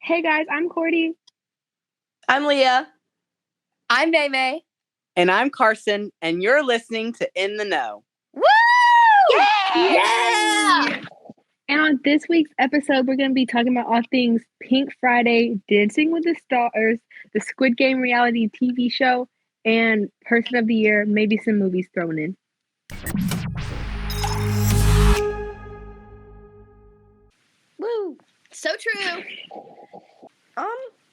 Hey guys, I'm Cordy. I'm Leah. I'm Maymay. And I'm Carson, and you're listening to In the Know. Woo! Yeah! And on this week's episode, we're going to be talking about all things Pink Friday, Dancing with the Stars, the Squid Game reality TV show, and Person of the Year, maybe some movies thrown in. Woo! So true.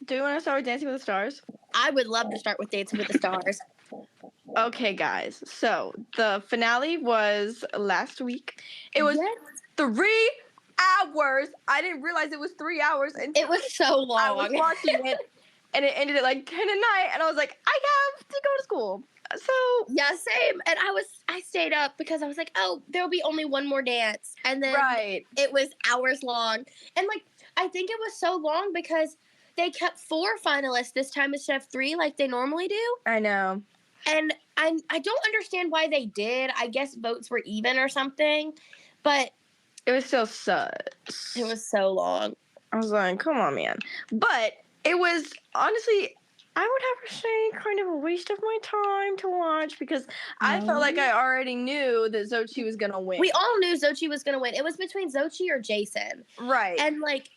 Do you want to start with Dancing with the Stars? I would love to start with Dancing with the Stars. Okay, guys. So the finale was last week. It was 3 hours. I didn't realize it was 3 hours. It was so long. I was watching it, and it ended at like 10 at night, and I was like, I have to go to school. So yeah, same. And I stayed up because I was like, oh, there'll be only one more dance, and then it was hours long. And like, I think it was so long because they kept 4 finalists this time instead of 3 like they normally do. I know. And I don't understand why they did. I guess votes were even or something, but it was still sus. It was so long. I was like, come on, man. But it was honestly, I would have to say, kind of a waste of my time to watch because I felt like I already knew that Xochitl was gonna win. We all knew Xochitl was gonna win. It was between Xochitl or Jason. Right. And like,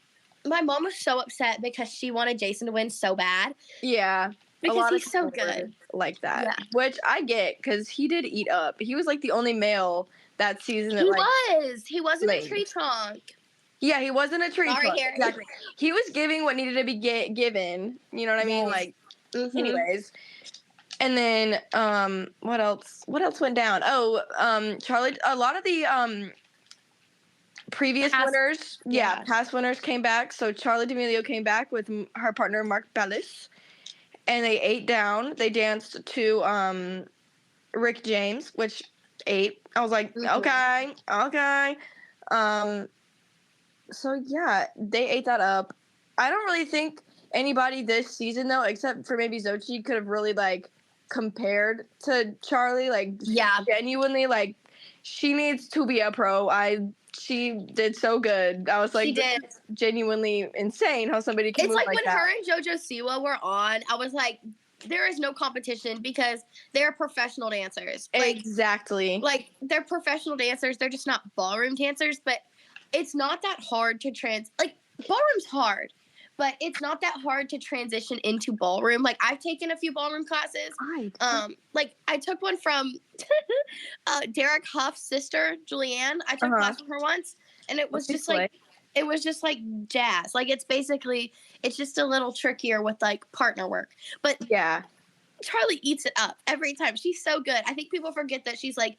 my mom was so upset because she wanted Jason to win so bad. Yeah. Because he's so good. Like that. Yeah. Which I get because he did eat up. He was like the only male that season that He wasn't a tree trunk. Yeah, he wasn't a tree trunk. Here. Exactly. He was giving what needed to be given. You know what I mean? Like, anyways. And then, what else? What else went down? Oh, Charlie. A lot of the previous winners, past winners came back. So Charlie D'Amelio came back with her partner Mark Bellis, and they ate down. They danced to Rick James, which ate. I was like, okay. So yeah, they ate that up. I don't really think anybody this season though, except for maybe Xochitl, could have really like compared to Charlie. Like, genuinely, like she needs to be a pro. She did so good. I was like, she did. Genuinely insane how somebody can move like like when that. Her and JoJo Siwa were on, I was like, there is no competition because they're professional dancers. Like, exactly. Like, they're professional dancers. They're just not ballroom dancers, but it's not that hard to ballroom's hard, but it's not that hard to transition into ballroom. Like, I've taken a few ballroom classes. Like, I took one from Derek Huff's sister, Julianne. I took a class from her once, and it was just like, it was just like jazz. Like, it's just a little trickier with like partner work. But yeah, Charlie eats it up every time. She's so good. I think people forget that she's like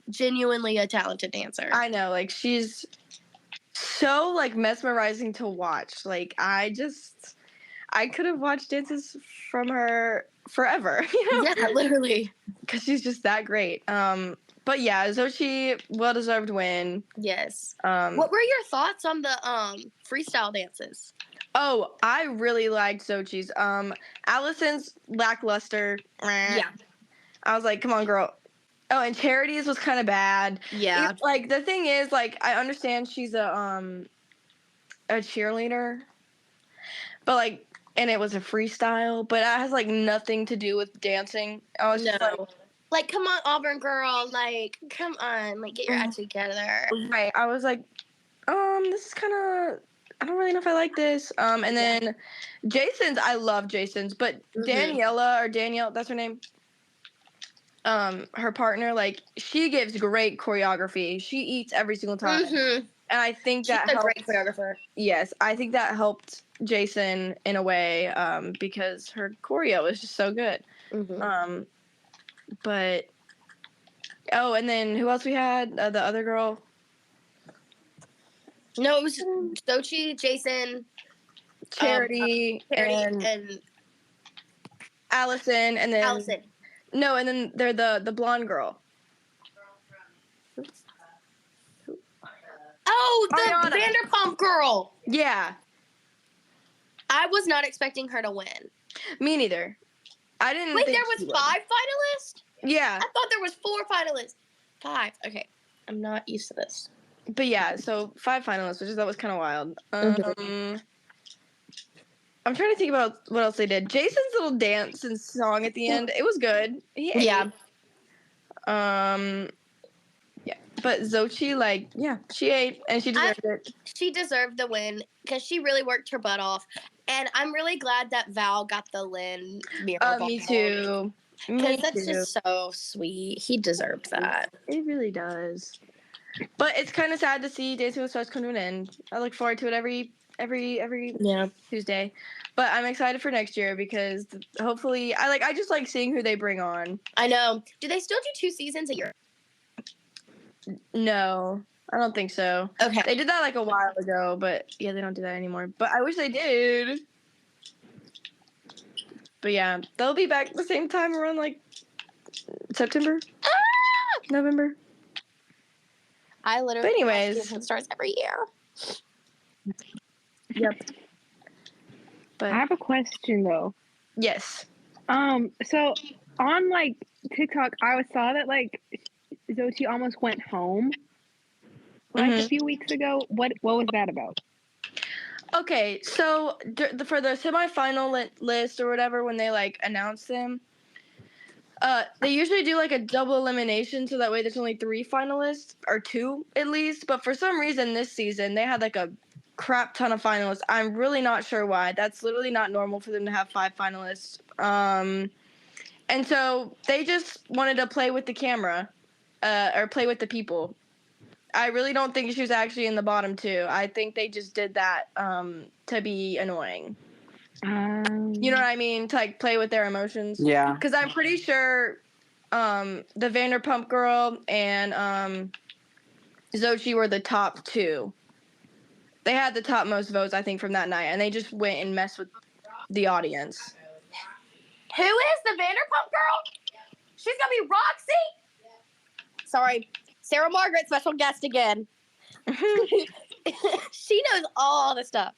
genuinely a talented dancer. I know, like she's so like mesmerizing to watch. Like I could have watched dances from her forever. You know? Yeah, literally. Because she's just that great. But yeah, Xochitl, well-deserved win. Yes. What were your thoughts on the freestyle dances? Oh, I really liked Xochitl's. Allison's lackluster. Yeah. I was like, come on, girl. Oh, and Charity's was kind of bad. Yeah. Like, the thing is, like, I understand she's a cheerleader. But, like, and it was a freestyle. But it has, like, nothing to do with dancing. I was just like, come on, Auburn girl. Like, come on. Like, get your act together. Right. I was like, this is kind of... I don't really know if I like this. And then Jason's, I love Jason's. But Danielle, that's her name. Her partner, like, she gives great choreography. She eats every single time. And I think she's a great choreographer. Yes, I think that helped Jason in a way because her choreo is just so good. But, and then who else we had? The other girl? No, it was Xochitl, Jason, Charity, and Allison, and then Allison. No, and then they're the blonde girl. Oh, the Vanderpump girl. Yeah. I was not expecting her to win. Me neither. I didn't. Wait, there was 5 finalists? Yeah. I thought there was 4 finalists. 5. Okay. I'm not used to this. But yeah, so 5 finalists, which that was kind of wild. I'm trying to think about what else they did. Jason's little dance and song at the end, it was good. He ate. Yeah. Yeah. But Xochitl, like, yeah, she ate and she deserved it. She deserved the win because she really worked her butt off. And I'm really glad that Val got the Lynn mirror ball. Me too. Because that's just so sweet. He deserved that. It really does. But it's kind of sad to see Dancing with the Stars come to an end. I look forward to it every Tuesday. But I'm excited for next year because hopefully I just like seeing who they bring on. I know. Do they still do 2 seasons a year? No, I don't think so. Okay. They did that like a while ago, but yeah, they don't do that anymore. But I wish they did. But yeah, they'll be back at the same time around like September, November. I literally But anyways, Dancing with the Stars every year. Yep. But I have a question though. yes. So on like TikTok, I saw that like Xochitl almost went home like a few weeks ago. What was that about? Okay, so for the semifinal list or whatever, when they like announce them, they usually do like a double elimination, so that way there's only 3 finalists or 2 at least. But for some reason this season they had like a crap ton of finalists. I'm really not sure why. That's literally not normal for them to have 5 finalists. And so they just wanted to play with the camera, or play with the people. I really don't think she was actually in the bottom 2. I think they just did that to be annoying. You know what I mean? To like play with their emotions. Yeah. Because I'm pretty sure the Vanderpump girl and Xochitl were the top 2. They had the top most votes, I think, from that night, and they just went and messed with the audience. Who is the Vanderpump girl? She's gonna be Roxy. Sorry, Sarah Margaret, special guest again. She knows all the stuff.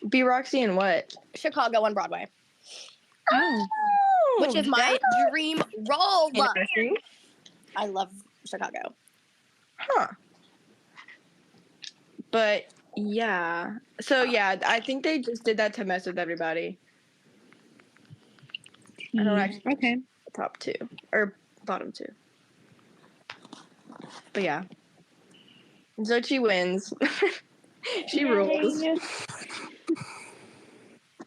Be Roxy and what? Chicago on Broadway. Oh. Which is my dream role. Interesting. I love Chicago. Huh. But yeah. So yeah, I think they just did that to mess with everybody. I don't actually Okay. top 2 or bottom 2. But yeah. Xochitl wins. She rules.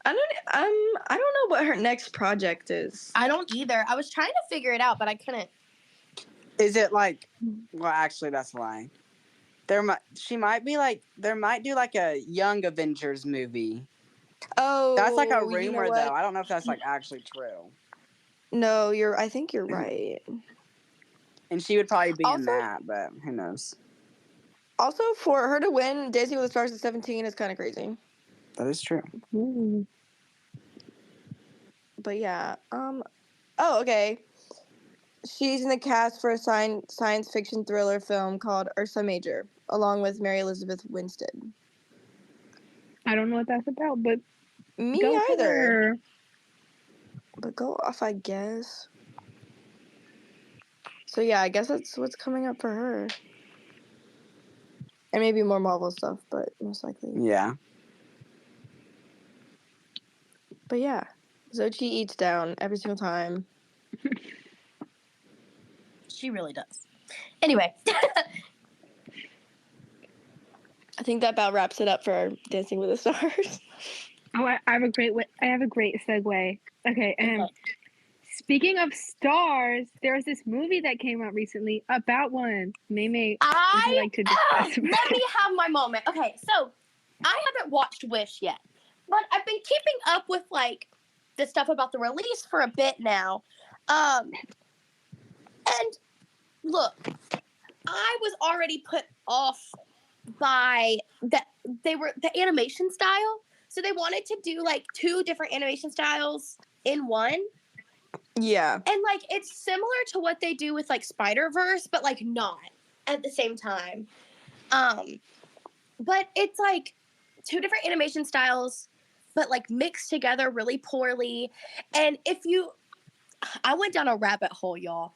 I don't know what her next project is. I don't either. I was trying to figure it out, but I couldn't. Is it like? Well, actually, that's a lie. There might do like a Young Avengers movie. Oh, That's like a rumor, you know what? though. I don't know if that's like actually true. No, I think you're right. And she would probably be Also- in that, but who knows? Also, for her to win Dancing with the Stars at 17 is kind of crazy. That is true. Ooh. But yeah. Oh, okay. She's in the cast for a science fiction thriller film called Ursa Major, along with Mary Elizabeth Winstead. I don't know what that's about, but Me go for either. her. But go off, I guess. So yeah, I guess that's what's coming up for her. And maybe more Marvel stuff, but most likely. Yeah. But yeah, Xochitl eats down every single time. She really does. Anyway. I think that about wraps it up for Dancing with the Stars. Oh, I have a great segue. Okay, speaking of stars, there was this movie that came out recently about one. May would you like to discuss? Let me have my moment. Okay, so I haven't watched Wish yet, but I've been keeping up with like the stuff about the release for a bit now. And look, I was already put off by the animation style. So they wanted to do like 2 different animation styles in one. Yeah. And like it's similar to what they do with like Spider-Verse, but like not at the same time. But it's like 2 different animation styles, but like mixed together really poorly. And I went down a rabbit hole, y'all.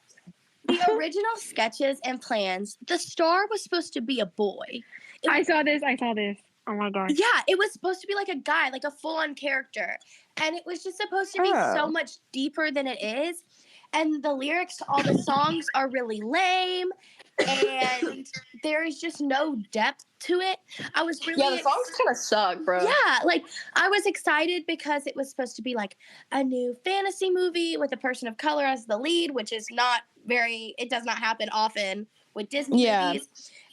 The original sketches and plans, the star was supposed to be a boy. I saw this. Oh my gosh. Yeah, it was supposed to be like a guy, like a full-on character. And it was just supposed to be so much deeper than it is. And the lyrics to all the songs are really lame. And there is just no depth to it. I was really the songs kind of suck, bro. Yeah, like I was excited because it was supposed to be like a new fantasy movie with a person of color as the lead, which is not it does not happen often with Disney movies.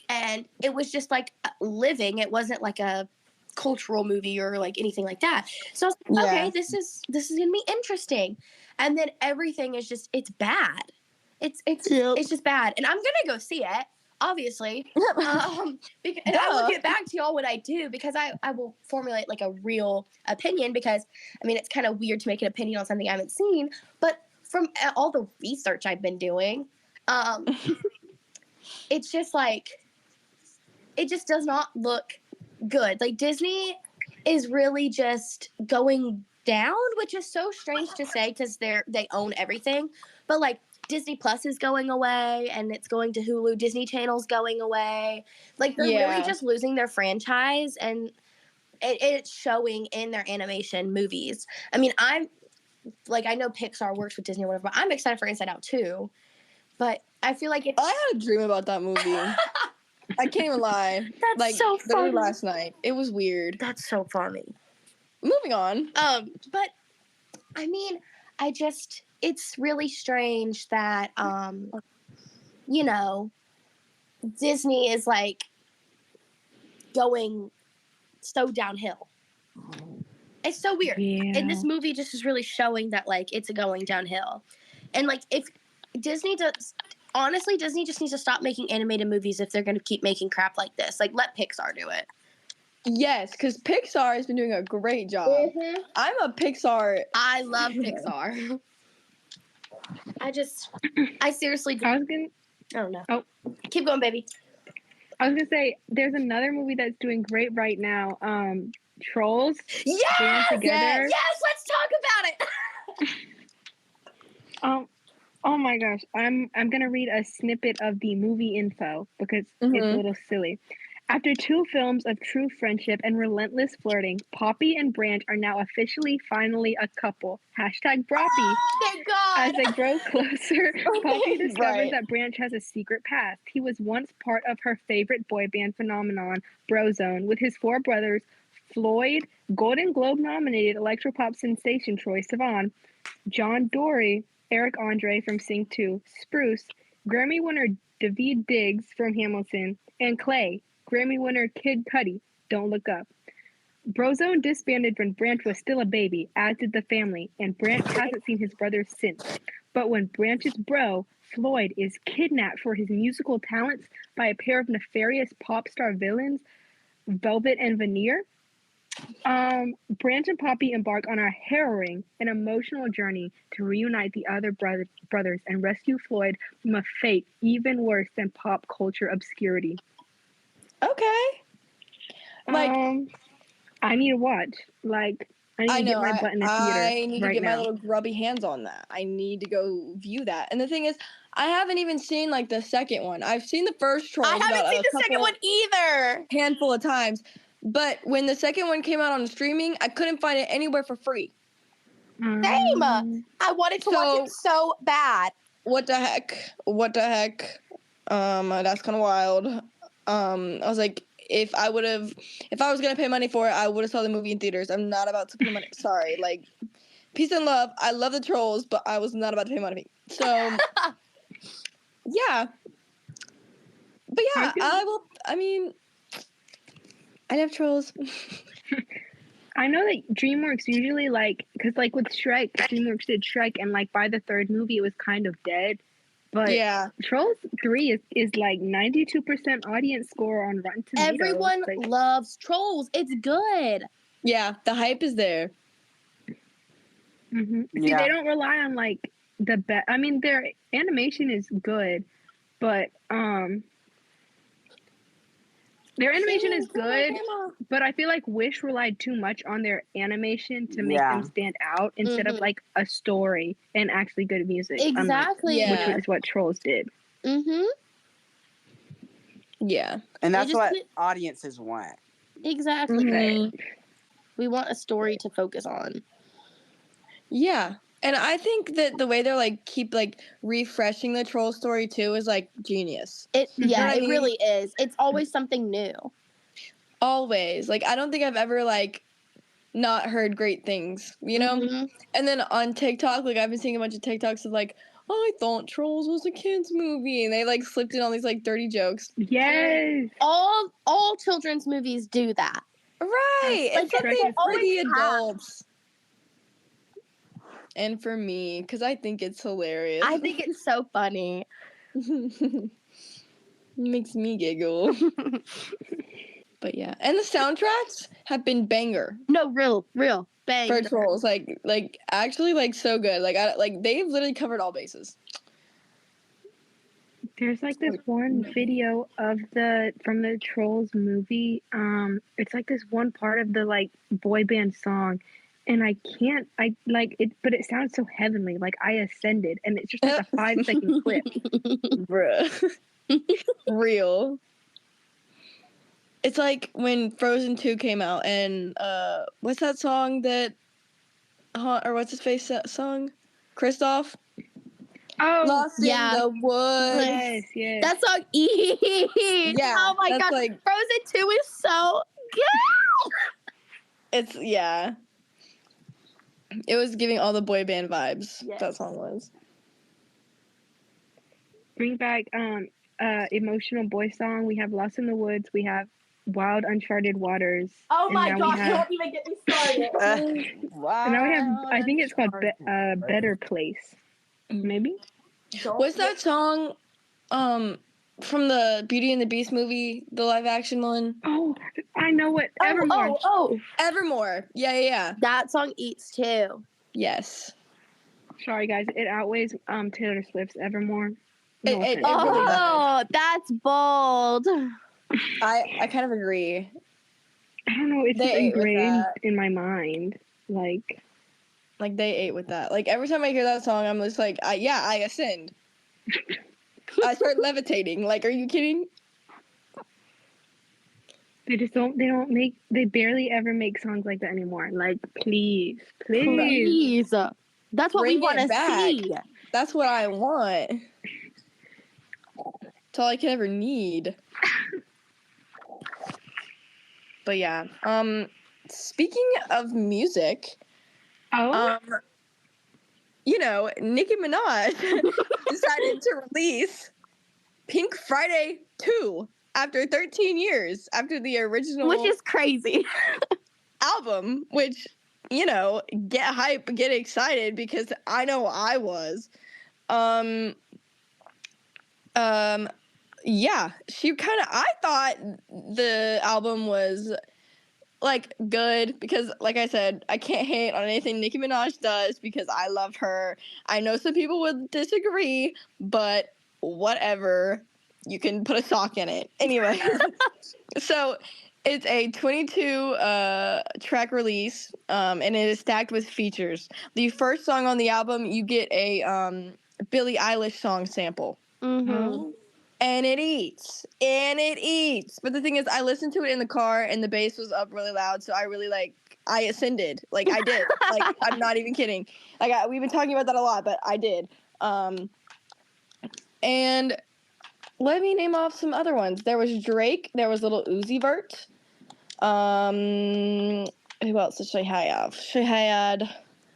And it was just like living. It wasn't like a cultural movie or like anything like that. So I was like, okay, this is gonna be interesting. And then everything is just it's bad. It's just bad. And I'm gonna go see it, obviously. And I will get back to y'all when I do, because I will formulate like a real opinion, because I mean it's kind of weird to make an opinion on something I haven't seen, but from all the research I've been doing, it's just like it just does not look good. Like Disney is really just going down, which is so strange to say because they own everything. But like Disney Plus is going away, and it's going to Hulu. Disney Channel's going away. Like they're really just losing their franchise, and it's showing in their animation movies. I mean, I know Pixar works with Disney or whatever, but I'm excited for Inside Out too. But I feel like I had a dream about that movie. I can't even lie. That's so funny. Last night. It was weird. That's so funny. Moving on. But I mean, it's really strange that Disney is like going so downhill. It's so weird. Yeah. And this movie just is really showing that like it's going downhill. And like if Disney just needs to stop making animated movies if they're going to keep making crap like this. Like, let Pixar do it. Yes, because Pixar has been doing a great job. Mm-hmm. I'm a Pixar. I love Pixar. I seriously. I don't know. Oh, keep going, baby. I was gonna say there's another movie that's doing great right now. Trolls. Yes, together. Yes. Let's talk about it. Oh my gosh, I'm gonna read a snippet of the movie info because it's a little silly. After 2 films of true friendship and relentless flirting, Poppy and Branch are now finally a couple. #Broppy. Thank God. As they grow closer, Poppy discovers that Branch has a secret past. He was once part of her favorite boy band phenomenon, Brozone, with his 4 brothers, Floyd, Golden Globe nominated electropop sensation Troye Sivan, John Dory, Eric Andre from Sing 2, Spruce, Grammy winner Daveed Diggs from Hamilton, and Clay, Grammy winner Kid Cudi, Don't Look Up. Brozone disbanded when Branch was still a baby, as did the family, and Branch hasn't seen his brothers since. But when Branch's bro, Floyd, is kidnapped for his musical talents by a pair of nefarious pop star villains, Velvet and Veneer, Branch and Poppy embark on a harrowing and emotional journey to reunite the other brothers and rescue Floyd from a fate even worse than pop culture obscurity. Okay. I need to watch. I need to get my butt in the theater. I need to get my little grubby hands on that. I need to go view that. And the thing is, I haven't even seen the second one. I've seen the first Trolls. I haven't seen the second one either. Handful of times. But when the second one came out on streaming, I couldn't find it anywhere for free. Same. I wanted to watch it so bad. What the heck? That's kind of wild. I was like, if I was gonna pay money for it, I would have saw the movie in theaters. I'm not about to pay money. Sorry, peace and love. I love the Trolls, but I was not about to pay money. So, yeah. But yeah, I love Trolls. I know that DreamWorks usually because with Shrek, DreamWorks did Shrek, and by the 3rd movie it was kind of dead. But yeah, Trolls 3 is 92% audience score on Rotten Tomatoes. Everyone loves Trolls. It's good. Yeah, the hype is there. Mm-hmm. See, they don't rely on the best. I mean, their animation is good, but their animation is good. But I feel like Wish relied too much on their animation to make them stand out instead of a story and actually good music. Exactly. Which is what Trolls did. Mm-hmm. Yeah. And that's what audiences want. Exactly. Mhm. We want a story to focus on. Yeah. And I think that the way they're like keep like refreshing the troll story too is like genius. It You know what I it mean? really is. It's always something new. Always. Like I don't think I've ever like not heard great things, you know? Mhm. And then on TikTok, like I've been seeing a bunch of TikToks of like, oh, I thought Trolls was a kids movie, and they like slipped in all these like dirty jokes. Yes. All children's movies do that. Right. Like, It's something they for always the have. adults. And for me, because I think it's hilarious. I think it's so funny. Makes me giggle. But yeah. And the soundtracks have been banger. No, real bang. For Trolls. Like actually like so good. Like they've literally covered all bases. There's like this one video of from the Trolls movie. It's like this one part of the like boy band song, and I like it, but it sounds so heavenly. Like I ascended, and it's just like a 5-second clip. Bruh. Real. It's like when Frozen 2 came out, and what's that song that or what's his face song? Kristoff? Oh, Lost in the Woods. Yes. That song Yeah. Oh my that's god. like Frozen 2 is so good. it's yeah. It was giving all the boy band vibes. Yes. That song was. Bring back emotional boy song. We have Lost in the Woods. We have Wild Uncharted Waters. Oh and my now gosh, we have, don't even get me started. Wow. and now we have, I think it's called Better Place. Maybe? What's that song from the Beauty and the Beast movie, the live action one? Oh, I know it. Evermore. Oh. Evermore. Yeah. That song eats too. Yes. Sorry guys, it outweighs Taylor Swift's Evermore. No It offense. really does. That's bold. I kind of agree. I don't know, it's just They ate with ingrained that. in my mind. Like they ate with that. Like every time I hear that song, I'm just like, I ascend. I start levitating. Like, are you kidding? they barely ever make songs like that anymore. Like, please. Please. That's what we Bring want it to back. see. That's what I want. That's all I could ever need. But yeah. Speaking of music, Nicki Minaj decided to release Pink Friday 2 after 13 years after the original, which is crazy, album, which, get hype, get excited, because I know I was. Yeah, I thought the album was like good, because like I said, I can't hate on anything Nicki Minaj does because I love her. I know some people would disagree, but whatever. You can put a sock in it. Anyway, so it's a 22 track release, and it is stacked with features. The first song on the album, you get a Billie Eilish song sample. Mm-hmm. And it eats. But the thing is, I listened to it in the car, and the bass was up really loud, so I really, I ascended. Like, I did. Like, I'm not even kidding. Like, we've been talking about that a lot, but I did. And let me name off some other ones. There was Drake. There was Lil Uzi Vert. Who else did she have? She had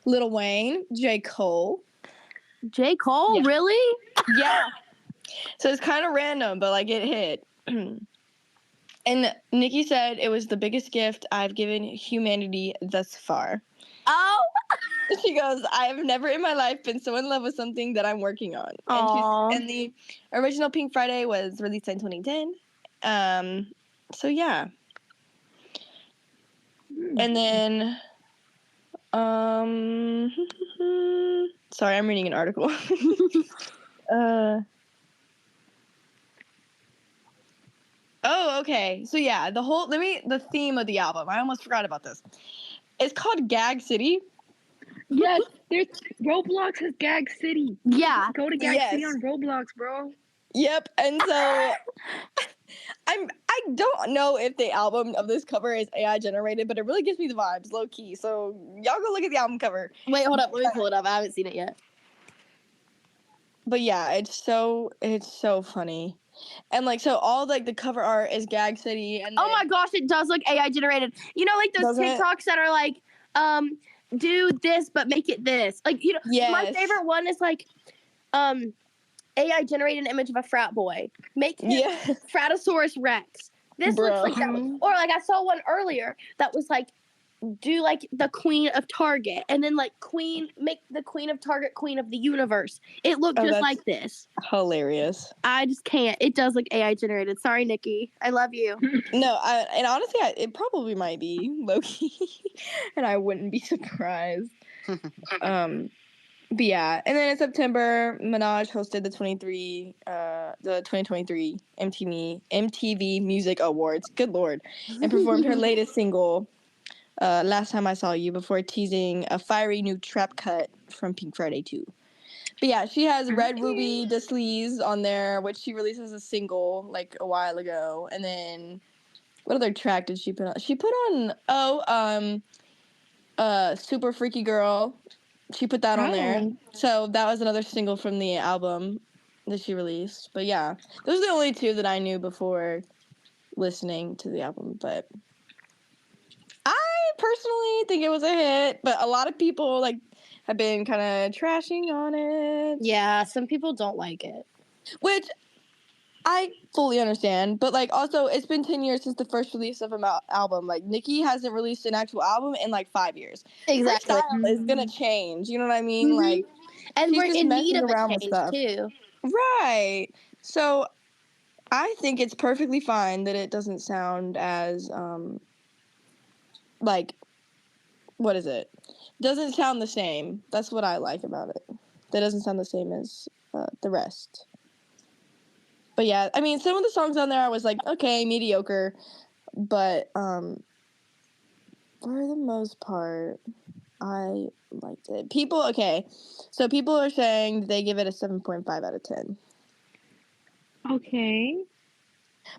Lil Wayne, J. Cole. J. Cole? Yeah. Really? Yeah. So it's kind of random, but it hit. And Nicki said it was the biggest gift I've given humanity thus far. Oh. She goes, I have never in my life been so in love with something that I'm working on. And the original Pink Friday was released in 2010. So yeah. And then, sorry, I'm reading an article. Oh, okay. So yeah, the theme of the album, I almost forgot about this. It's called Gag City. Yes, Roblox has Gag City. Yeah. Go to Gag City on Roblox, bro. Yep. And so I don't know if the album of this cover is AI generated, but it really gives me the vibes, low key. So y'all go look at the album cover. Wait, hold up. Let me pull it up. I haven't seen it yet. But yeah, it's so funny. And like, so all like the cover art is Gag City, and oh my gosh, it does look AI generated. You know, like those TikToks that are like, do this but make it this. Like, you know, my favorite one is like, AI generated an image of a frat boy. Make him Fratosaurus Rex. This looks like that. Or like I saw one earlier that was like, do like the Queen of Target, and then like make the Queen of Target Queen of the Universe. It looked just like this. Hilarious. I just can't. It does look AI generated. Sorry, Nikki. I love you. No, and honestly, it probably might be low-key, and I wouldn't be surprised. But yeah, and then in September, Minaj hosted the 2023 MTV Music Awards. Good Lord, and performed her latest single, Last Time I Saw You, before teasing a fiery new trap cut from Pink Friday 2. But yeah, she has Red Ruby Da Sleaze on there, which she released as a single like a while ago. And then what other track did she put on? She put on Super Freaky Girl. She put that on there. So that was another single from the album that she released. But yeah, those are the only two that I knew before listening to the album. But I personally think it was a hit, but a lot of people like have been kind of trashing on it. Yeah, some people don't like it, which I fully understand. But like, also, it's been 10 years since the first release of an album. Like, Nicki hasn't released an actual album in like 5 years. Exactly. Her style is gonna change. You know what I mean? Like, and we're in need of around a with change stuff. too. Right. So I think it's perfectly fine that it doesn't sound as like, what is it? Doesn't sound the same. That's what I like about it. That doesn't sound the same as the rest. But yeah, I mean, some of the songs on there I was like, okay, mediocre, but for the most part, I liked it. People are saying they give it a 7.5 out of 10. Okay.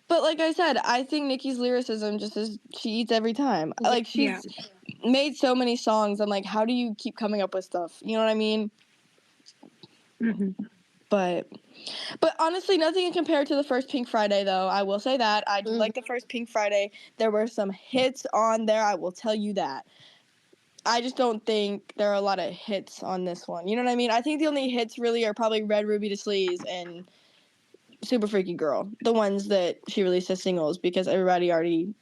But like I said, I think Nicki's lyricism just is, she eats every time. Like, she's made so many songs. I'm like, how do you keep coming up with stuff? You know what I mean? Mm-hmm. But honestly, nothing compared to the first Pink Friday, though. I will say that. I do like the first Pink Friday. There were some hits on there, I will tell you that. I just don't think there are a lot of hits on this one. You know what I mean? I think the only hits really are probably Red Ruby Da Sleaze and Super Freaky Girl. The ones that she released as singles, because everybody already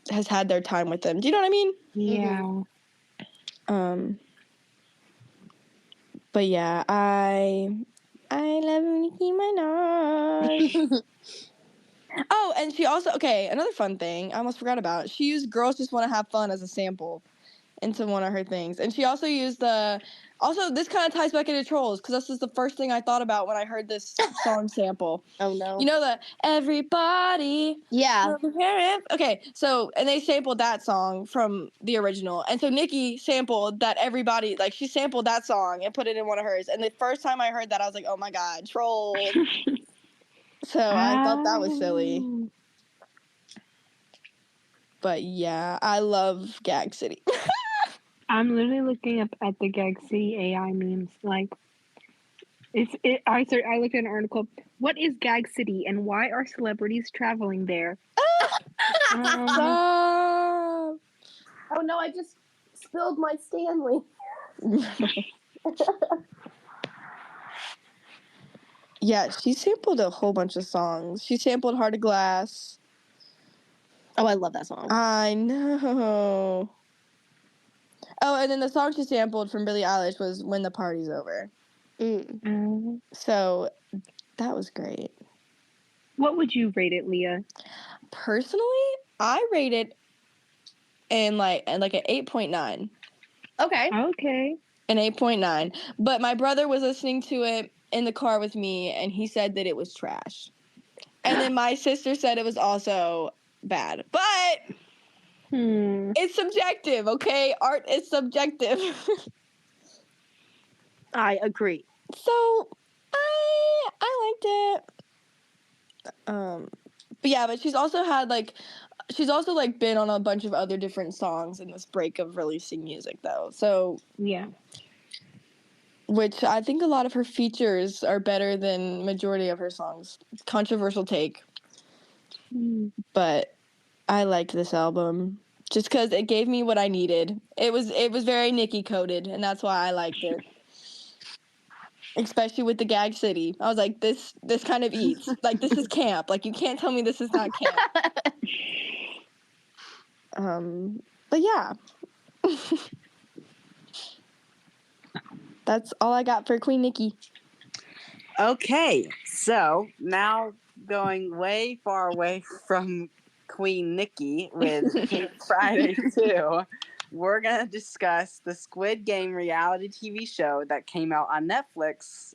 has had their time with them. Do you know what I mean? Yeah. But yeah, I love Nicki Minaj. Oh, and she also, another fun thing I almost forgot about. She used Girls Just Want to Have Fun as a sample into one of her things. And she also used this kind of ties back into Trolls, because this is the first thing I thought about when I heard this song sample. Oh no. You know the everybody. Yeah. Okay, so, and they sampled that song from the original. And so Nicki sampled that everybody, like, she sampled that song and put it in one of hers. And the first time I heard that, I was like, oh my God, Trolls. So I thought that was silly. But yeah, I love Gag City. I'm literally looking up at the Gag City AI memes. Like, I looked at an article. What is Gag City and why are celebrities traveling there? Oh no, I just spilled my Stanley. Yeah, she sampled a whole bunch of songs. She sampled Heart of Glass. Oh, I love that song. I know. Oh, and then the song she sampled from Billie Eilish was When the Party's Over. So that was great. What would you rate it, Leah? Personally, I rate it in like an 8.9. Okay. An 8.9. But my brother was listening to it in the car with me, and he said that it was trash. And then my sister said it was also bad. But it's subjective, okay? Art is subjective. I agree. So I liked it. But she's also had been on a bunch of other different songs in this break of releasing music though. So yeah. Which I think a lot of her features are better than majority of her songs. Controversial take. But I liked this album just because it gave me what I needed. It was very Nicki coded, and that's why I liked it. Especially with the Gag City. I was like, this kind of eats. Like, this is camp. Like, you can't tell me this is not camp. But yeah. That's all I got for Queen Nicki. Okay, so now going way far away from Queen Nicki with Pink Friday 2, we're going to discuss the Squid Game reality TV show that came out on Netflix.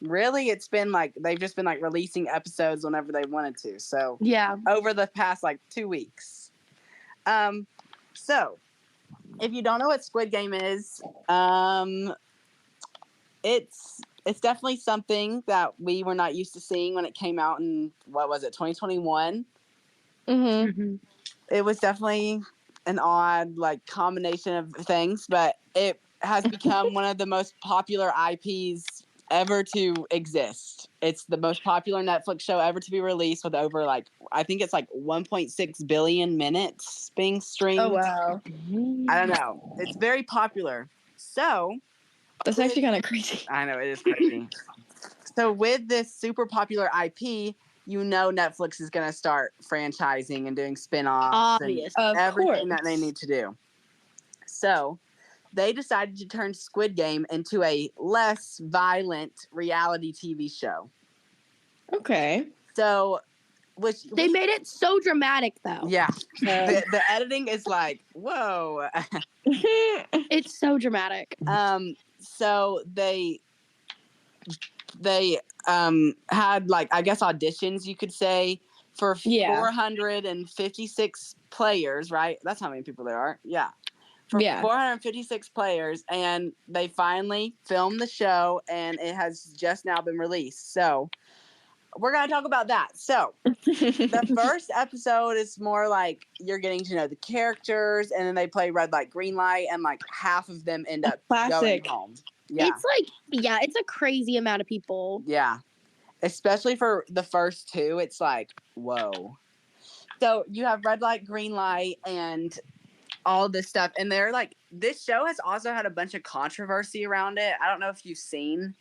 Really, it's been they've just been releasing episodes whenever they wanted to. So Yeah. over the past 2 weeks. So if you don't know what Squid Game is, it's definitely something that we were not used to seeing when it came out in, 2021? Mm-hmm. It was definitely an odd, combination of things, but it has become one of the most popular IPs ever to exist. It's the most popular Netflix show ever to be released with over, I think it's 1.6 billion minutes being streamed. Oh, wow. I don't know. It's very popular. So... That's actually kind of crazy. I know, it is crazy. So with this super popular IP, Netflix is going to start franchising and doing spin-offs and everything that they need to do. So they decided to turn Squid Game into a less violent reality TV show. Okay. So, they made it so dramatic, though. Yeah. The editing is whoa. It's so dramatic. So they had I guess auditions, you could say, for 456 players, right? That's how many people there are. Yeah. 456 players, and they finally filmed the show, and it has just now been released. So we're going to talk about that. So the first episode is more you're getting to know the characters, and then they play red light, green light, and half of them end up going home. Yeah. It's a crazy amount of people. Yeah. Especially for the first two, it's whoa. So you have red light, green light, and all this stuff. And they're this show has also had a bunch of controversy around it. I don't know if you've seen,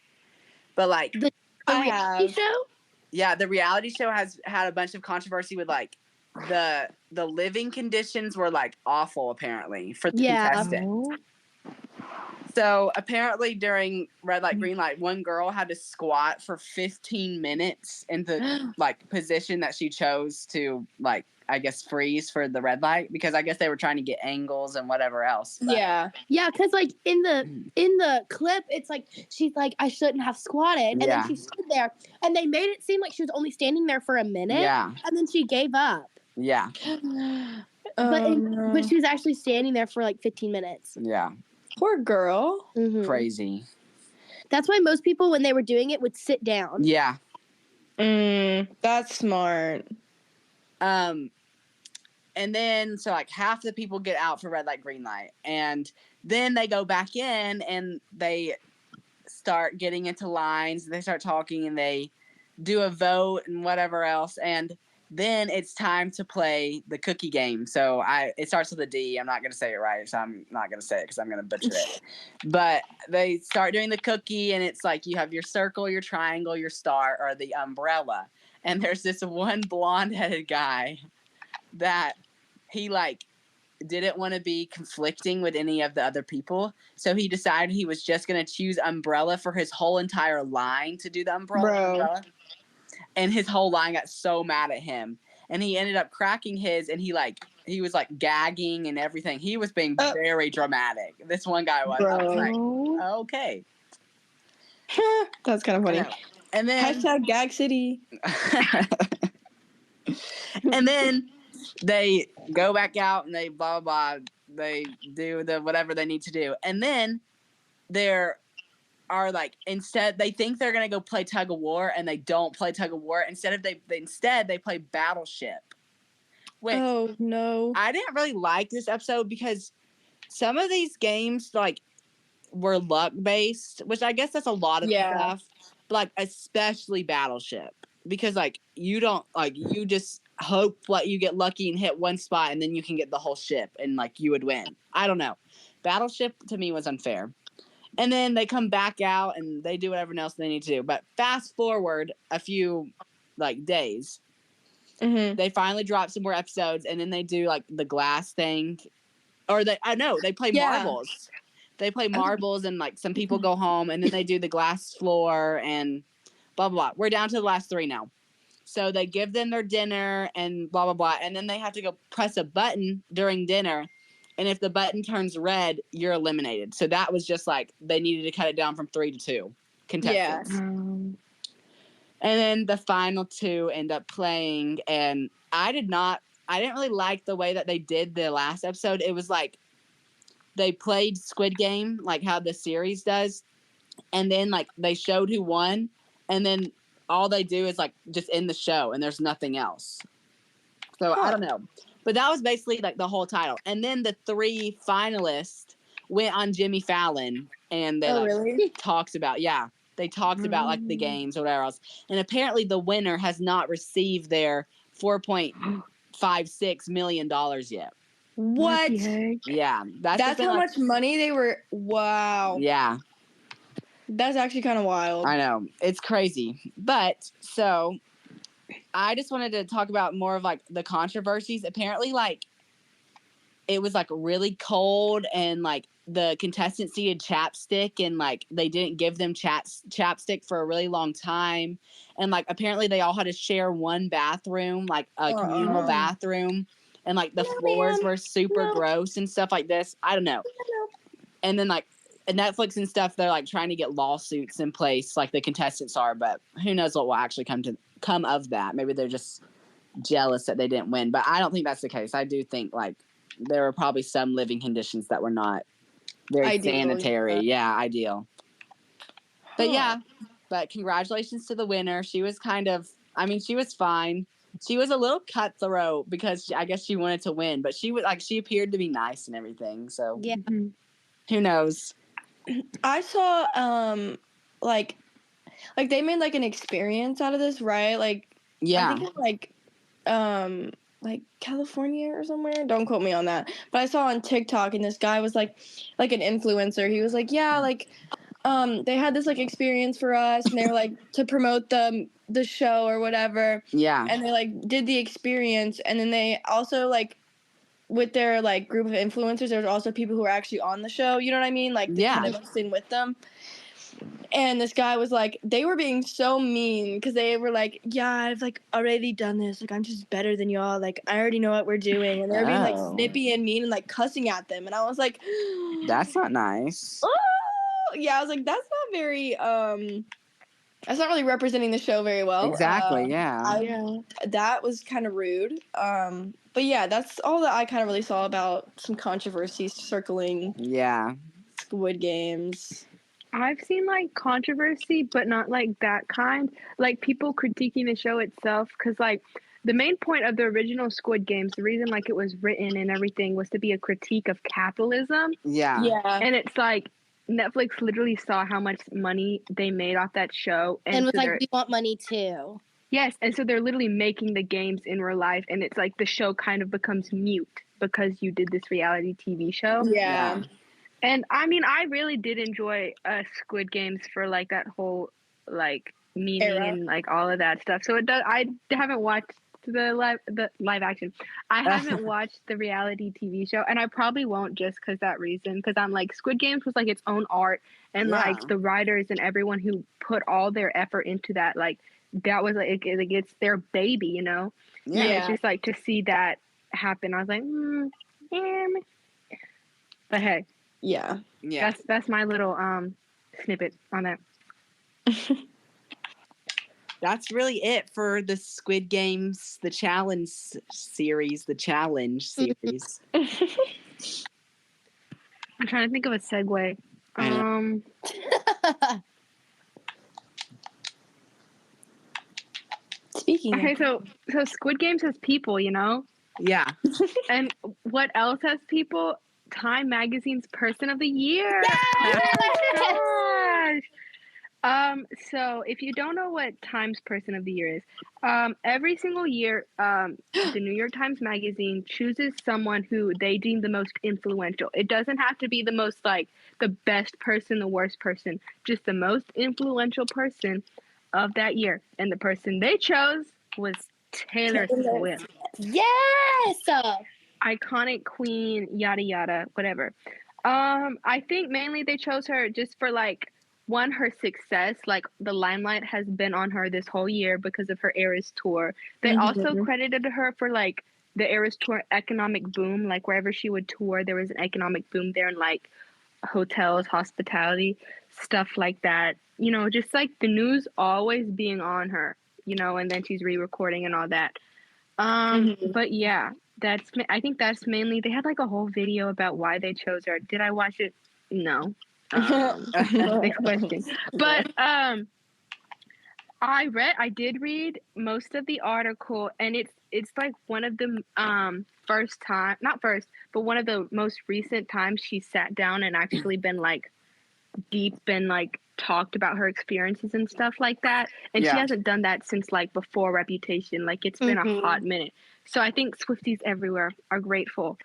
but the reality show? Yeah, the reality show has had a bunch of controversy with the living conditions were awful, apparently, for the contestant. So apparently during red light, green light, one girl had to squat for 15 minutes in the position that she chose to I guess freeze for the red light, because I guess they were trying to get angles and whatever else. But. Yeah, because in the clip, it's she's I shouldn't have squatted, and then she stood there, and they made it seem like she was only standing there for a minute, and then she gave up. Yeah, but she was actually standing there for 15 minutes. Yeah. Poor girl. Mm-hmm. Crazy. That's why most people, when they were doing it, would sit down. Yeah. That's smart. And then, so half the people get out for red light, green light. And then they go back in and they start getting into lines. They start talking and they do a vote and whatever else. And then it's time to play the cookie game. So it starts with a D. I'm not going to say it right, so I'm not going to say it because I'm going to butcher it. But they start doing the cookie, and it's you have your circle, your triangle, your star, or the umbrella. And there's this one blonde-headed guy that he didn't want to be conflicting with any of the other people. So he decided he was just going to choose umbrella for his whole entire line to do the umbrella. And his whole line got so mad at him, and he ended up cracking his, and he was gagging and everything. He was being very dramatic. This one guy was. I was okay. That's kind of funny. And then #Gag City. And then they go back out and they blah blah blah. They do the whatever they need to do, and then they're are like, instead they think they're gonna go play tug of war, and they don't play tug of war. Instead they play Battleship. Which Oh no. I didn't really like this episode because some of these games like were luck based, which I guess that's a lot of stuff. But like especially Battleship, because like you don't like, you just hope like you get lucky and hit one spot and then you can get the whole ship and like you would win. I don't know. Battleship to me was unfair. And then they come back out and they do whatever else they need to do. But fast forward a few like days, they finally drop some more episodes, and then they do like the glass thing, or they play marbles. They play marbles, and like some people go home, and then they do the glass floor and blah blah blah. We're down to the last 3 now. So they give them their dinner and blah blah blah, and then they have to go press a button during dinner, and if the button turns red, you're eliminated. So that was just like they needed to cut it down from 3 to 2 contestants. And then the final 2 end up playing, and I didn't really like the way that they did the last episode. It was like they played Squid Game, like how the series does, and then like they showed who won, and then all they do is like just end the show, and there's nothing else. So I don't know. But that was basically like the whole title. And then the 3 finalists went on Jimmy Fallon, and they really? talked about, they talked about like the games or whatever else. And apparently the winner has not received their $4.56 million yet. What? Yeah. That's how much money they were. Wow. Yeah. That's actually kind of wild. I know. It's crazy. But so I just wanted to talk about more of like the controversies. Apparently, like it was like really cold, and like the contestants needed chapstick, and like they didn't give them chapstick for a really long time. And like apparently they all had to share one bathroom, like a communal bathroom, and like the floors were super gross and stuff like this. I don't know. And then like Netflix and stuff, they're like trying to get lawsuits in place, like the contestants are, but who knows what will actually come of that. Maybe they're just jealous that they didn't win, but I don't think that's the case. I do think like there were probably some living conditions that were not very sanitary. Yeah, ideal. But but congratulations to the winner. She was she was fine. She was a little cutthroat because I guess she wanted to win, but she appeared to be nice and everything. So who knows? I saw like they made like an experience out of this, right? Like I think it's like California or somewhere. Don't quote me on that. But I saw on TikTok, and this guy was like an influencer. He was like, they had this like experience for us, and they were like to promote the show or whatever. Yeah. And they like did the experience, and then they also like with their like group of influencers, there was also people who were actually on the show. You know what I mean? Like they kind of mixed in with them. And this guy was like, they were being so mean because they were like, yeah, I've like already done this. Like, I'm just better than y'all. Like, I already know what we're doing. And they were being like snippy and mean and like cussing at them. And I was like, that's not nice. Oh, yeah. I was like, that's not very, that's not really representing the show very well. Exactly. That was kind of rude. But yeah, that's all that I kind of really saw about some controversies circling. Squid Games. I've seen like controversy, but not like that kind. Like people critiquing the show itself, because like the main point of the original Squid Games, the reason like it was written and everything was to be a critique of capitalism. Yeah. And it's like Netflix literally saw how much money they made off that show, and was like, we want money too. Yes, and so they're literally making the games in real life, and it's like the show kind of becomes mute because you did this reality TV show. Yeah. And I mean, I really did enjoy Squid Games for like that whole like meaning and like all of that stuff. So it does. I haven't watched the live action. I haven't watched the reality TV show, and I probably won't just because that reason. Because I'm like, Squid Games was like its own art, and like the writers and everyone who put all their effort into that, like that was like it's their baby, you know. Yeah. And it's just like to see that happen. I was like, but hey. Yeah. That's my little snippet on that. That's really it for the Squid Games, the challenge series. I'm trying to think of a segue. Speaking Okay, of, so Squid Games has people, you know? Yeah. And what else has people? Time Magazine's Person of the Year. Yes! Oh my gosh. So if you don't know what Time's Person of the Year is, every single year, the New York Times Magazine chooses someone who they deem the most influential. It doesn't have to be the most, like, the best person, the worst person, just the most influential person of that year. And the person they chose was Taylor Swift. Yes. Iconic queen, yada yada, whatever. I think mainly they chose her just for, like, one, her success. Like, the limelight has been on her this whole year because of her Eras tour. They also credited her for, like, the Eras tour economic boom. Like, wherever she would tour, there was an economic boom there, and, like, hotels, hospitality, stuff like that. You know, just like the news always being on her, you know, and then she's re-recording and all that. But yeah, I think that's mainly, they had like a whole video about why they chose her. Did I watch it? No. Next question. But I did read most of the article, and it's like one of the not first, but one of the most recent times she sat down and actually been like deep and like talked about her experiences and stuff like that. And she hasn't done that since like before Reputation. Like, it's been a hot minute. So I think Swifties everywhere are grateful.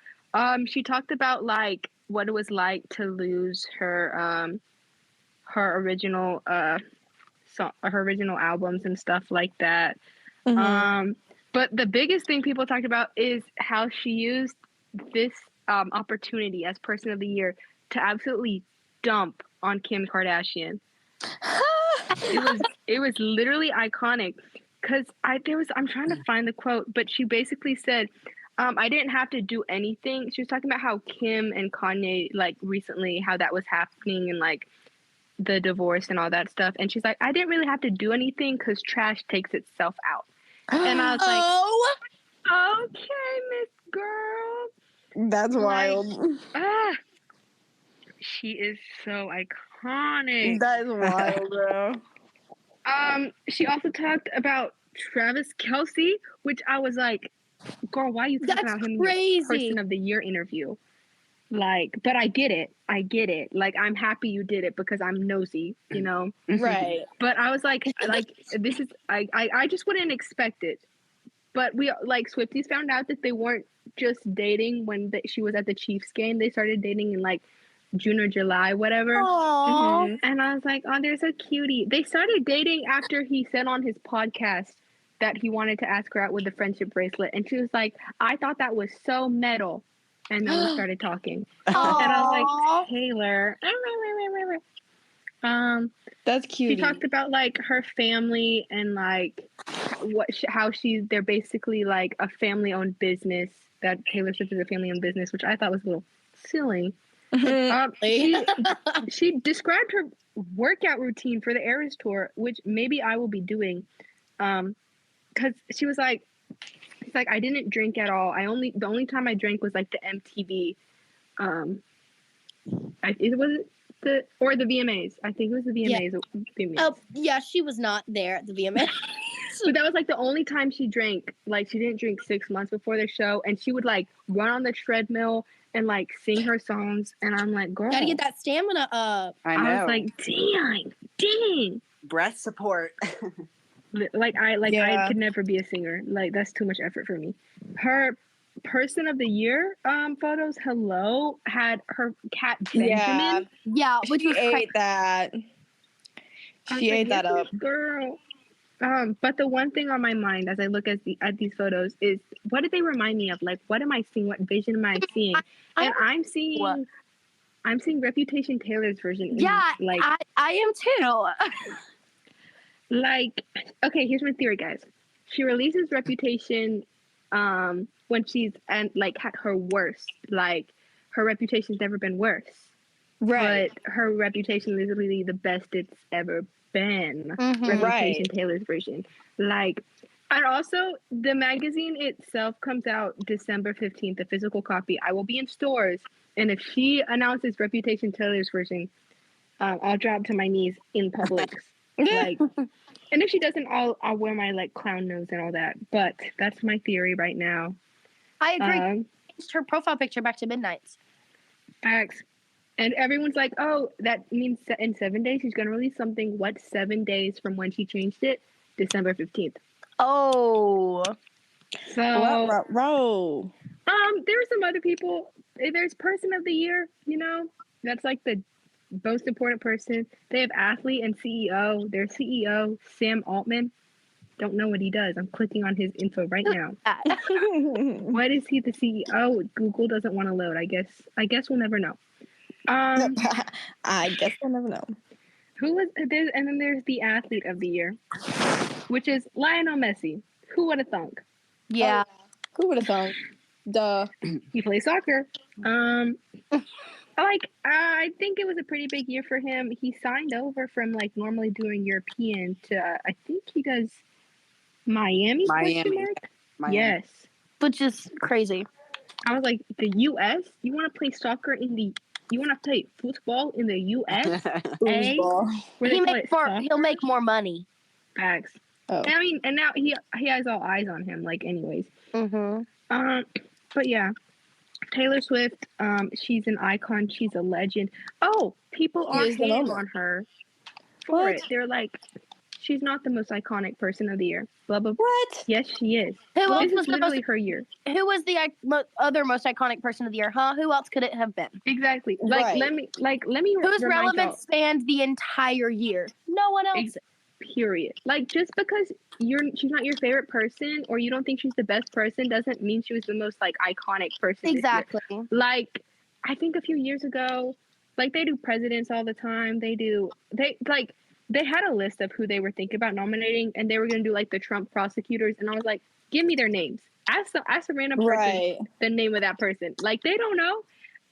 She talked about like what it was like to lose her original her original albums and stuff like that. But the biggest thing people talked about is how she used this opportunity as Person of the Year to absolutely dump on Kim Kardashian. It was literally iconic, because I'm trying to find the quote, but she basically said, I didn't have to do anything. She was talking about how Kim and Kanye, like, recently, how that was happening, and like the divorce and all that stuff. And she's like, I didn't really have to do anything because trash takes itself out. And I was like, okay, Miss Girl. That's wild. She is so iconic. That is wild, bro. She also talked about Travis Kelce, which I was like, girl, why are you talking about him in your Person of the Year interview? Like, but I get it. Like, I'm happy you did it because I'm nosy, you know? Right. But I was like, this is, I just wouldn't expect it. But we, like, Swifties found out that they weren't just dating when she was at the Chiefs game. They started dating in, like, June or July, whatever. And I was like, oh, they're so cutie. They started dating after he said on his podcast that he wanted to ask her out with the friendship bracelet. And she was like, I thought that was so metal. And then we started talking. And I was like, Taylor. That's cute. She talked about like her family and like how they're basically like a family-owned business. That Taylor Swift is a family-owned business, which I thought was a little silly. She described her workout routine for the Eras tour, which maybe I will be doing, because she was like, it's like, I didn't drink at all. The only time I drank was like the MTV, it was the VMAs. I think it was the VMAs. VMAs. Oh yeah, she was not there at the VMAs. But that was like the only time she drank. Like, she didn't drink 6 months before the show, and she would like run on the treadmill and like sing her songs. And I'm like, girl, gotta get that stamina up. I know. I was like, dang. Breath support. I could never be a singer. Like, that's too much effort for me. Her Person of the Year photos, had her cat Benjamin. Yeah, which she ate that. She ate that up, girl. But the one thing on my mind as I look at these photos is, what did they remind me of? Like, what am I seeing? What vision am I seeing? And I'm seeing Reputation Taylor's version. Like, I am too. Like, okay, here's my theory, guys. She releases Reputation when she's like at her worst. Like, her reputation's never been worse. right? But her reputation is literally the best it's ever been. Reputation Right. Taylor's version. Like, and also the magazine itself comes out December 15th, the physical copy. I will be in stores, and if she announces Reputation Taylor's version, I'll drop to my knees in public. Like, and if she doesn't, I'll wear my like clown nose and all that. But that's my theory right now. I agree. Changed her profile picture back to Midnight's. Facts. And everyone's like, oh, that means in 7 days she's gonna release something. What, 7 days from when she changed it? December 15th. Oh. So Row. there are some other people. There's person of the year, you know, that's like the most important person. They have athlete and CEO. Their CEO, Sam Altman. Don't know what he does. I'm clicking on his info right now. What is he the CEO? Google doesn't want to load. I guess we'll never know. I guess we'll never know. Who was there? And then there's the athlete of the year, which is Lionel Messi. Who would have thunk? Yeah. Who would have thunk? Duh. He plays soccer. I think it was a pretty big year for him. He signed over from like normally doing European to I think he does Miami. Miami. Yes. Which is crazy. I was like, the U.S. You want to play soccer you want to play football in the U.S. He'll make more money. Facts. Oh. I mean, and now he has all eyes on him. Like, anyways. Mm-hmm. But yeah, Taylor Swift. She's an icon. She's a legend. Oh, people are hating on her for it. They're like, she's not the most iconic person of the year. Blah blah. What? Yes, she is. This is literally her year. Who was the other most iconic person of the year? Huh? Who else could it have been? Exactly. Like, let me. Whose relevance spanned the entire year? No one else. Period. Like, just because she's not your favorite person or you don't think she's the best person doesn't mean she was the most like iconic person. Exactly. Like, I think a few years ago, like they do presidents all the time. They had a list of who they were thinking about nominating, and they were gonna do like the Trump prosecutors, and I was like, give me their names. Ask a random person the name of that person. Like, they don't know,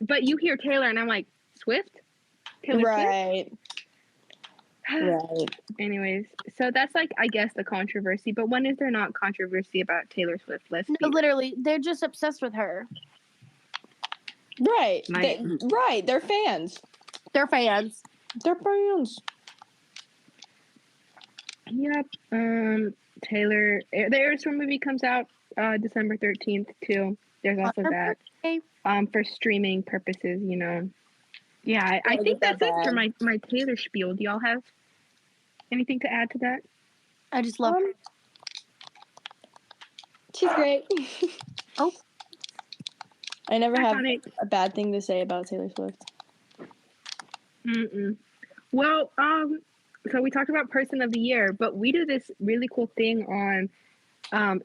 but you hear Taylor, and I'm like, Swift. Taylor Swift? Right. Anyways, so that's like, I guess, the controversy. But when is there not controversy about Taylor Swift? Literally, they're just obsessed with her. Right. They're fans. They're fans. Yep. Taylor. The Aerosmith movie comes out December 13th too. There's also that. For streaming purposes, you know. Yeah, I think that's it for my Taylor spiel. Do y'all have anything to add to that? I just love her. She's great. Oh. I never have a bad thing to say about Taylor Swift. Well, so we talked about person of the year, but we do this really cool thing on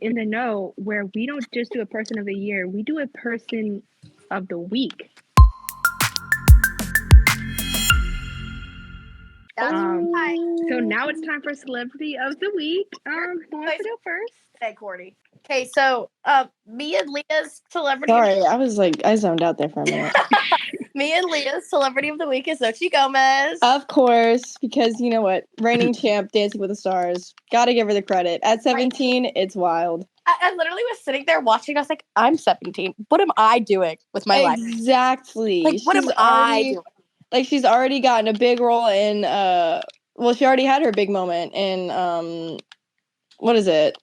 In the Know where we don't just do a person of the year, we do a person of the week. So now it's time for celebrity of the week. Who wants to go first? Okay, Courtney. Okay, so me and Leah's celebrity. Sorry, I zoned out there for a minute. Me and Leah's celebrity of the week is Xochitl Gomez. Of course, because you know what? Reigning champ, Dancing with the Stars. Gotta give her the credit. At 17, it's wild. I literally was sitting there watching. I was like, I'm 17. What am I doing with my life? Exactly. Like, what am I doing? Like, she's already gotten a big role in, she already had her big moment in, what is it?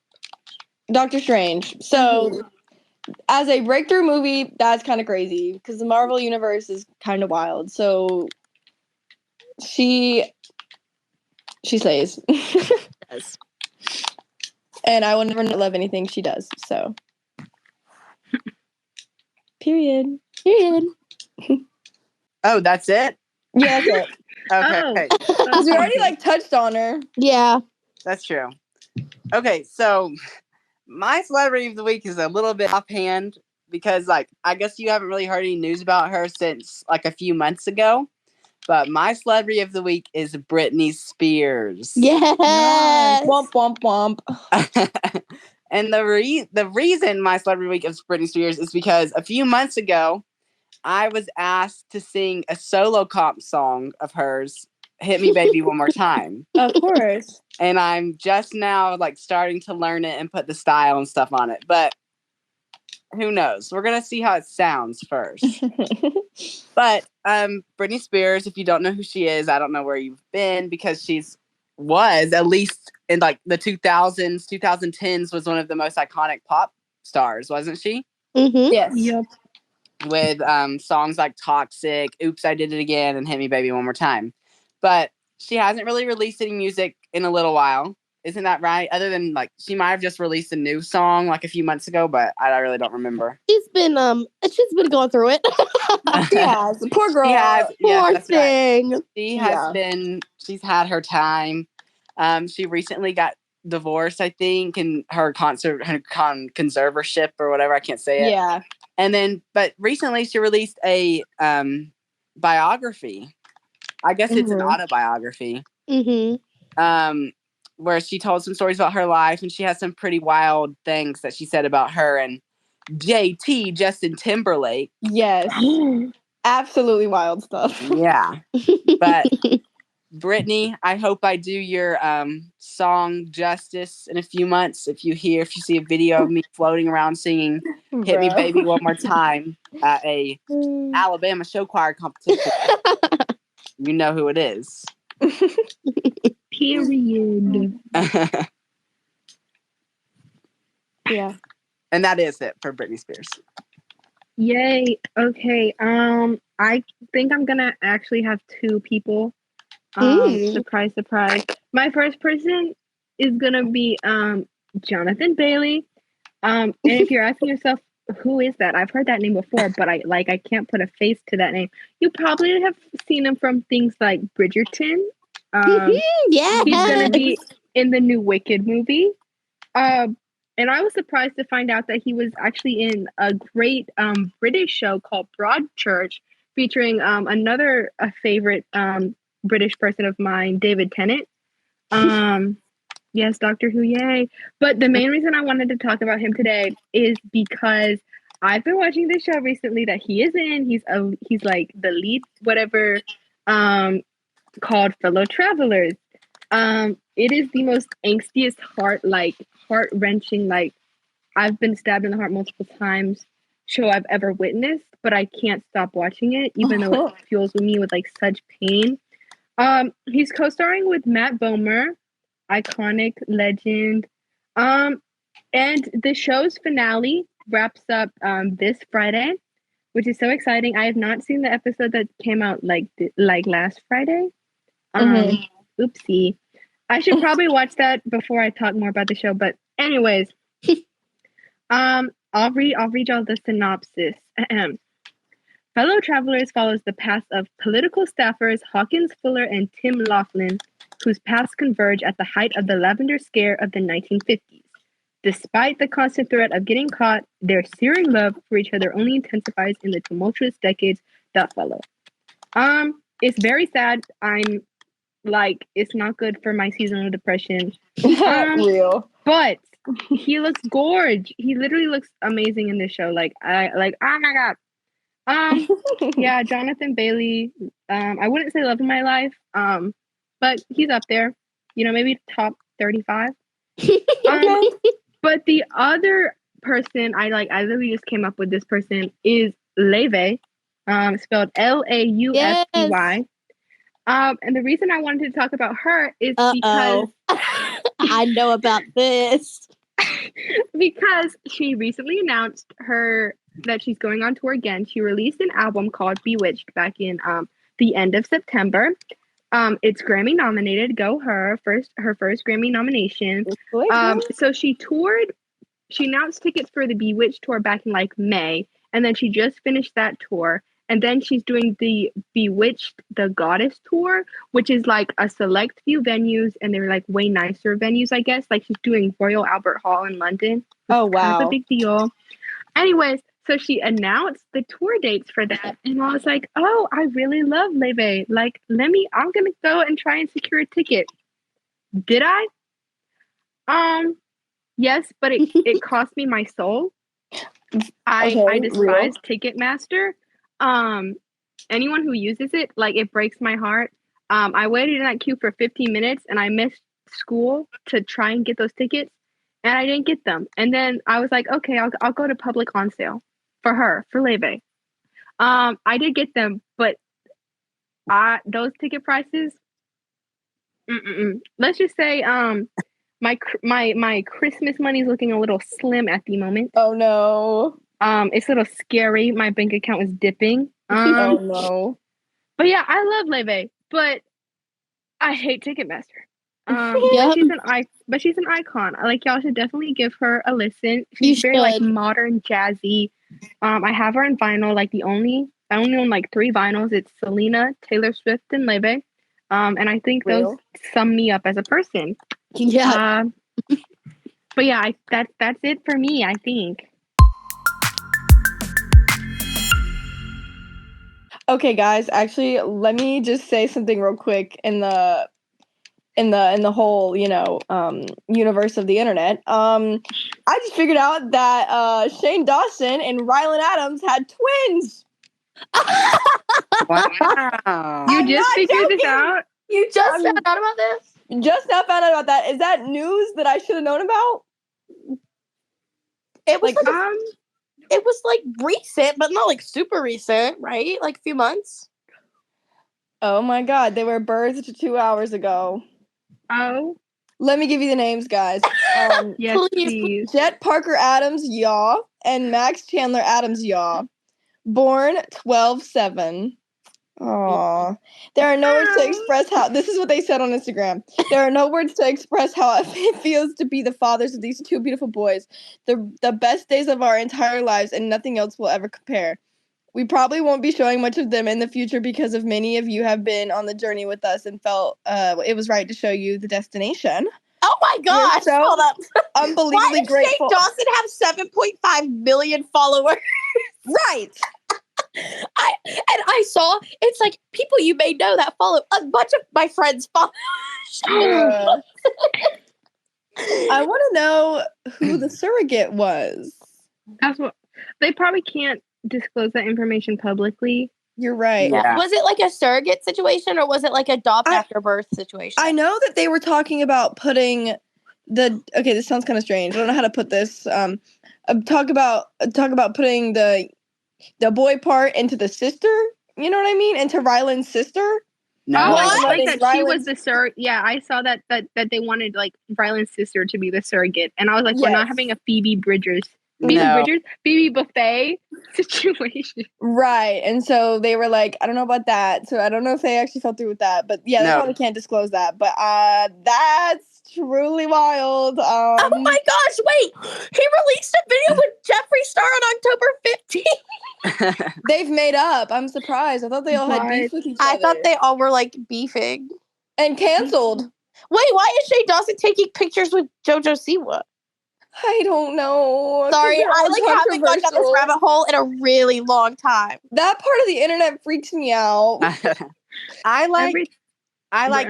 Doctor Strange. So, as a breakthrough movie, that's kind of crazy, because the Marvel Universe is kind of wild. So, she slays. Yes. And I will never not love anything she does, so. Period. Oh, that's it? Yeah, that's it. Okay. Because we already, touched on her. Yeah. That's true. Okay, so my celebrity of the week is a little bit offhand because, I guess you haven't really heard any news about her since, a few months ago. But my celebrity of the week is Britney Spears. Yes. Womp, womp, womp. And the reason my celebrity of the week is Britney Spears is because a few months ago, I was asked to sing a solo comp song of hers, Hit Me Baby One More Time. Of course. And I'm just now starting to learn it and put the style and stuff on it. But who knows? We're going to see how it sounds first. But Britney Spears, if you don't know who she is, I don't know where you've been, because was at least in like the 2000s, 2010s, was one of the most iconic pop stars, wasn't she? Mm-hmm. Yes. Yep. With songs like Toxic, Oops, I Did It Again, and Hit Me Baby One More Time. But she hasn't really released any music in a little while. Isn't that right? Other than like she might have just released a new song like a few months ago, but I really don't remember. She's been going through it. She has. Poor girl. She has, yes, Poor that's thing. right. She has she's had her time. She recently got divorced, I think, and her conservatorship or whatever, I can't say it. Yeah. And then, but recently she released a biography. I guess it's an autobiography. Mm-hmm. Where she told some stories about her life, and she has some pretty wild things that she said about her and JT, Justin Timberlake. Yes. Absolutely wild stuff. Yeah. But Brittany, I hope I do your song justice in a few months. If you see a video of me floating around singing Hit Me Baby One More Time at a Alabama show choir competition, you know who it is. Period. Yeah. And that is it for Britney Spears. Yay. Okay. I think I'm gonna actually have two people. Surprise, surprise. My first person is gonna be Jonathan Bailey. And if you're asking yourself who is that, I've heard that name before, but I can't put a face to that name. You probably have seen him from things like Bridgerton. Yeah, he's gonna be in the new Wicked movie. And I was surprised to find out that he was actually in a great British show called Broadchurch, featuring another favorite British person of mine, David Tennant. Yes, Doctor Who, yay. But the main reason I wanted to talk about him today is because I've been watching this show recently that he is in. He's like the lead, whatever, called Fellow Travelers. It is the most angstiest, heart-wrenching, like I've been stabbed in the heart multiple times show I've ever witnessed, but I can't stop watching it, even though it fuels me with like such pain. He's co-starring with Matt Bomer, iconic legend. And the show's finale wraps up this Friday, which is so exciting. I have not seen the episode that came out like last Friday. Oopsie. I should probably watch that before I talk more about the show. But anyways, I'll read y'all the synopsis. Fellow Travelers follows the paths of political staffers Hawkins Fuller and Tim Laughlin, whose paths converge at the height of the Lavender Scare of the 1950s. Despite the constant threat of getting caught, their searing love for each other only intensifies in the tumultuous decades that follow. It's very sad. I'm like, it's not good for my seasonal depression. Real. But he looks gorge. He literally looks amazing in this show. Oh my god. Yeah, Jonathan Bailey. I wouldn't say love of my life. But he's up there. Maybe top 35. But the other person I literally just came up with this person is Laufey, spelled Laufey. Yes. And the reason I wanted to talk about her is because I know about this. Because she recently announced that she's going on tour again. She released an album called Bewitched back in the end of September. It's Grammy nominated. Go her first Grammy nomination. So she toured. She announced tickets for the Bewitched tour back in like May, and then she just finished that tour. And then she's doing the Bewitched the Goddess tour, which is like a select few venues, and they're like way nicer venues, I guess. Like she's doing Royal Albert Hall in London. Oh wow, kind of a big deal. Anyways, so she announced the tour dates for that, and I was like, oh, I really love Laufey. Like, I'm gonna go and try and secure a ticket. Did I? Yes, but it cost me my soul. I despise Ticketmaster. Anyone who uses it, like, it breaks my heart. I waited in that queue for 15 minutes and I missed school to try and get those tickets, and I didn't get them. And then I was like, okay, I'll go to public on sale for Laufey. I did get them, but those ticket prices. Let's just say my Christmas money is looking a little slim at the moment. Oh no. It's a little scary. My bank account is dipping. Oh no. But yeah, I love Leve, but I hate Ticketmaster. But she's an icon. Like, y'all should definitely give her a listen. She's very like modern, jazzy. I have her in vinyl. Like I only own like 3 vinyls. It's Selena, Taylor Swift, and Leve. And I think those sum me up as a person. Yeah. But yeah, that's it for me, I think. Okay, guys. Actually, let me just say something real quick in the whole, universe of the internet. I just figured out that Shane Dawson and Rylan Adams had twins. Wow. You just figured this out? You just found out about this? Just now found out about that. Is that news that I should have known about? It was it was like recent, but not like super recent, right? Like a few months. Oh my God, they were birthed 2 hours ago. Oh. Let me give you the names, guys. Yes, please. Jet Parker Adams, yaw, and Max Chandler Adams, yaw. Born 12/7. Aww. There are no words to express how. This is what they said on Instagram. There are no words to express how it feels to be the fathers of these 2 beautiful boys. The best days of our entire lives, and nothing else will ever compare. We probably won't be showing much of them in the future because of many of you have been on the journey with us and felt it was right to show you the destination. Oh my gosh! So hold up. Unbelievably grateful. Why does Shane Dawson have 7.5 million followers? Right. I saw it's like people you may know that follow a bunch of my friends follow. I want to know who the surrogate was. That's what they probably can't disclose that information publicly. You're right. Yeah. Was it like a surrogate situation or was it like adopt after birth situation? I know that they were talking about putting this sounds kind of strange. I don't know how to put this. Talk about putting the boy part into the sister. You know what I mean? Into Rylan's sister. No, I like that she was the surrogate. Yeah, I saw that they wanted like Rylan's sister to be the surrogate, and I was like, we're not having a Phoebe Buffet situation. Right, and so they were like, I don't know about that. So I don't know if they actually fell through with that, but yeah, they probably can't disclose that. But that's truly wild. Oh my gosh! Wait, he released a video with Jeffree Star on October 15th. They've made up. I'm surprised. I thought they all had beef with each other. I thought they all were like beefing and canceled. Wait, why is Shane Dawson taking pictures with JoJo Siwa? I don't know. Sorry, I haven't gone down this rabbit hole in a really long time. That part of the internet freaks me out. I like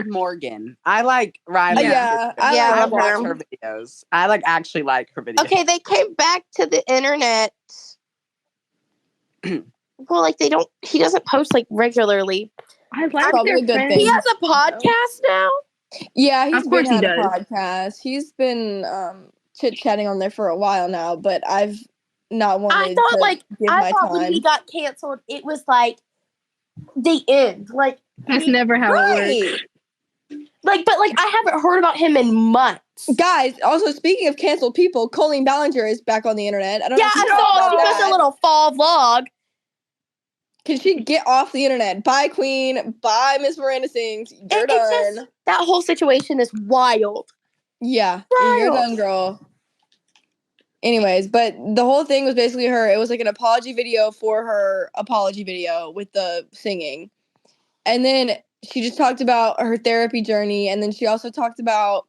Morgan. I like Riley. I watch her videos. I actually like her videos. Okay, they came back to the internet. Well, like he doesn't post like regularly. I like their a good friends. thing. He has a podcast now. Yeah, he's of course been he on does. a podcast. He's been chit-chatting on there for a while now, but I've not wanted to give my time. When he got canceled, it was like the end. Like that's never how it works. But I haven't heard about him in months. Guys, also speaking of canceled people, Colleen Ballinger is back on the internet. I saw she does a little fall vlog. Can she get off the internet? Bye, Queen. Bye, Miss Miranda Sings. You're done. That whole situation is wild. Yeah, you're done, girl. Anyways, but the whole thing was basically it was like an apology video for her apology video with the singing. And then she just talked about her therapy journey. And then she also talked about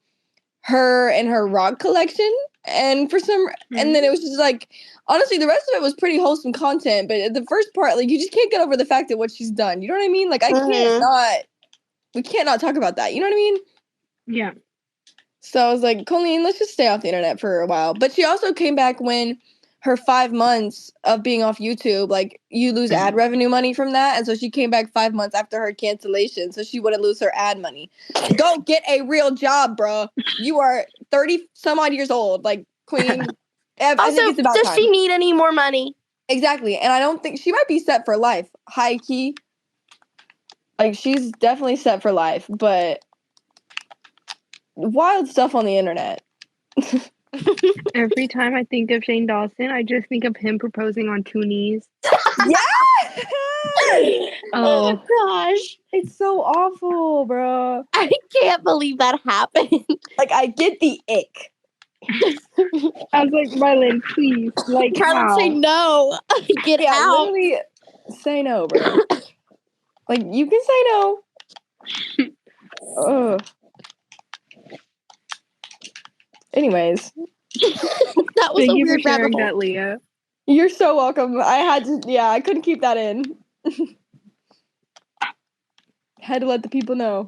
her and her rock collection. And and then it was just like, honestly, the rest of it was pretty wholesome content. But the first part, like, you just can't get over the fact that what she's done. You know what I mean? Like, we can't not talk about that. You know what I mean? Yeah. So I was like, Colleen, let's just stay off the internet for a while. But she also came back when her 5 months of being off YouTube, like, you lose ad revenue money from that. And so she came back 5 months after her cancellation, so she wouldn't lose her ad money. Go get a real job, bro. You are 30 some odd years old. Like, Queen. I think it's about time. She need any more money? Exactly. And I don't think she might be set for life. High key. Like, she's definitely set for life, but wild stuff on the internet. Every time I think of Shane Dawson, I just think of him proposing on 2 knees. Yeah! Oh gosh. It's so awful, bro. I can't believe that happened. Like, I get the ick. I was like, Marlon, please. Like, Carlin, how? say no. Get Yeah, out. literally say no, bro. Like, you can say no. Ugh. Anyways, That was Thank a you for weird rabbit sharing hole. that, Leah. you're so welcome. I couldn't keep that in. Had to let the people know.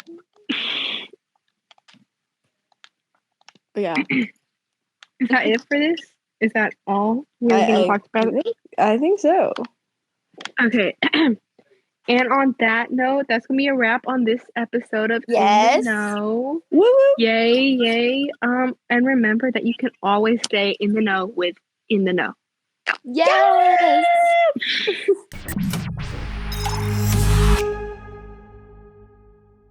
But yeah. Is that it for this? Is that all we were going to talk about? I think so. Okay. And on that note, that's going to be a wrap on this episode of Yes. In the Know. Woo woo. Yay, yay. And remember that you can always stay in the know with In the Know. Yes.